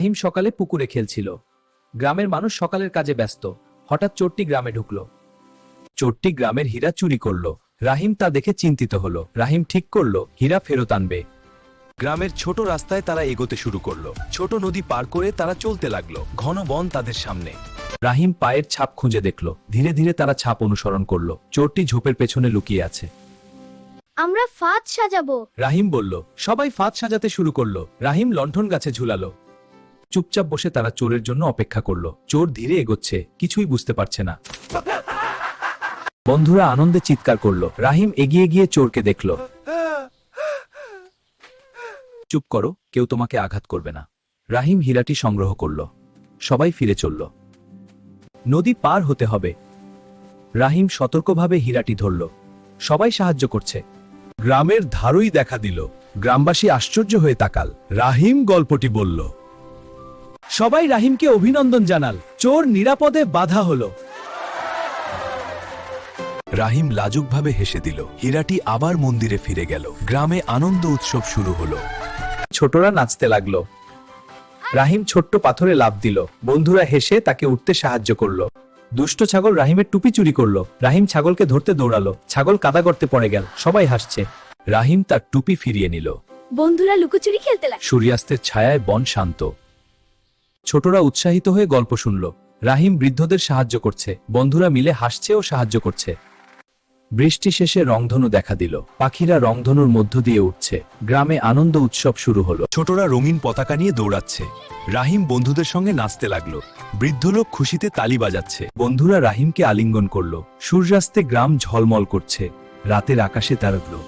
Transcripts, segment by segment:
রাহিম সকালে পুকুরে খেলছিল। গ্রামের মানুষ সকালের কাজে ব্যস্ত। হঠাৎ চোরটি গ্রামে ঢুকলো। চোরটি গ্রামের হীরা চুরি করলো। রাহিম তা দেখে চিন্তিত হলো। রাহিম ঠিক করলো হীরা ফেরত আনবে। গ্রামের ছোট রাস্তায় তারা এগোতে শুরু করলো। ছোট নদী পার করে তারা চলতে লাগলো। ঘন বন তাদের সামনে। রাহিম পায়ের ছাপ খুঁজে দেখলো। ধীরে ধীরে তারা ছাপ অনুসরণ করলো। চোরটি ঝোপের পেছনে লুকিয়ে আছে। আমরা ফাঁদ সাজাবো। রাহিম বলল। সবাই ফাঁদ সাজাতে শুরু করলো। রাহিম লণ্ঠন গাছে ঝুলালো। চুপচাপ বসে তারা চোরের জন্য অপেক্ষা করলো। চোর ধীরে এগোচ্ছে, কিছুই বুঝতে পারছে না। বন্ধুরা আনন্দে চিৎকার করলো। রাহিম এগিয়ে গিয়ে চোরকে দেখলো। চুপ করো, কেউ তোমাকে আঘাত করবে না। রাহিম হীরাটি সংগ্রহ করলো। সবাই ফিরে চলল। নদী পার হতে হবে। রাহিম সতর্কভাবে হীরাটি ধরল। সবাই সাহায্য করছে। গ্রামের ধারই দেখা দিল। গ্রামবাসী আশ্চর্য হয়ে তাকাল। রাহিম গল্পটি বলল। সবাই রাহিমকে অভিনন্দন জানাল। চোর নিরাপদে বাধা হলো। রাহিম লাজুকভাবে হেসে দিল। হীরাটি আবার মন্দিরে ফিরে গেল। গ্রামে আনন্দ উৎসব শুরু হলো। ছোটরা নাচতে লাগলো। রাহিম ছোট্ট পাথরে লাফ দিল। বন্ধুরা হেসে তাকে উঠতে সাহায্য করলো। দুষ্ট ছাগল রাহিমের টুপি চুরি করলো। রাহিম ছাগলকে ধরতে দৌড়ালো। ছাগল কাদা গর্তে পড়ে গেল। সবাই হাসছে। রাহিম তার টুপি ফিরিয়ে নিল। বন্ধুরা লুকোচুরি খেলতে লাগলো। সূর্যাস্তের ছায়ায় বন শান্ত। ছোটরা উৎসাহিত হয়ে গল্প শুনল। রাহিম বৃদ্ধদের সাহায্য করছে। বন্ধুরা মিলে হাসছে ও সাহায্য করছে। বৃষ্টি শেষে রংধনু দেখা দিল। পাখিরা রংধনুর মধ্য দিয়ে উঠছে। গ্রামে আনন্দ উৎসব শুরু হলো। ছোটরা রঙিন পতাকা নিয়ে দৌড়াচ্ছে। রাহিম বন্ধুদের সঙ্গে নাচতে লাগলো। বৃদ্ধ লোক খুশিতে তালি বাজাচ্ছে। বন্ধুরা রাহিমকে আলিঙ্গন করল। সূর্যাস্তে গ্রাম ঝলমল করছে। রাতের আকাশে তারগুলো।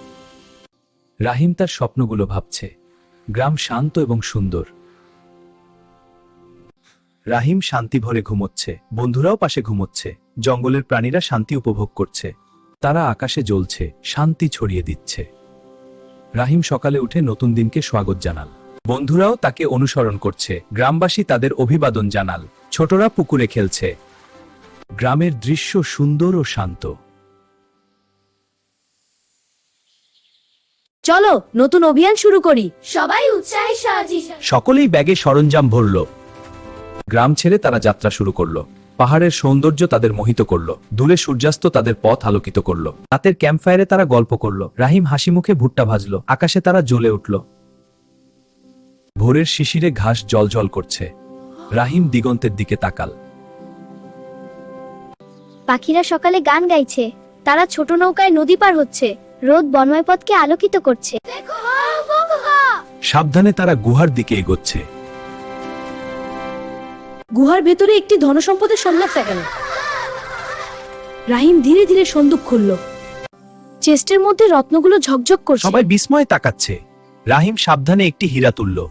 রাহিম তার স্বপ্নগুলো ভাবছে। গ্রাম শান্ত এবং সুন্দর। রাহিম শান্তি ভরে ঘুমোচ্ছে। বন্ধুরাও পাশে ঘুমোচ্ছে। জঙ্গলের প্রাণীরা শান্তি উপভোগ করছে। তারা আকাশে জ্বলছে, শান্তি ছড়িয়ে দিচ্ছে। রাহিম সকালে উঠে নতুন দিনকে স্বাগত জানাল। বন্ধুরাও তাকে অনুসরণ করছে। গ্রামবাসী তাদের অভিবাদন জানাল। ছোটরা পুকুরে খেলছে। গ্রামের দৃশ্য সুন্দর ও শান্ত। চলো নতুন অভিযান শুরু করি। সবাই উৎসাহে সাহায্য। সকলেই ব্যাগে সরঞ্জাম ভরল। গ্রাম ছেড়ে তারা যাত্রা শুরু করলো। পাহাড়ের সৌন্দর্য তাদের মোহিত করলো। দূরে সূর্যাস্ত তাদের পথ আলোকিত করলো। রাতের ক্যাম্পফায়ারে তারা গল্প করলো। রাহিম হাসি মুখে ভুট্টা ভাজলো। আকাশে তারা জ্বলে উঠল। ভোরের শিশিরে ঘাস জলজল করছে। রাহিম দিগন্তের দিকে তাকাল। পাখিরা সকালে গান গাইছে। তারা ছোট নৌকায় নদী পার হচ্ছে। রোদ বনময় পথকে আলোকিত করছে। সাবধানে তারা গুহার দিকে এগোচ্ছে। গুহার ভেতরে একটি ধনসম্পদের সন্ধান গেল। রাহিম ধীরে ধীরে সন্দুক খুলল। চেস্টের মধ্যে রত্নগুলো ঝকঝক করছে। সবাই বিস্ময়ে তাকাচ্ছে। রাহিম সাবধানে একটি হীরা তুলল।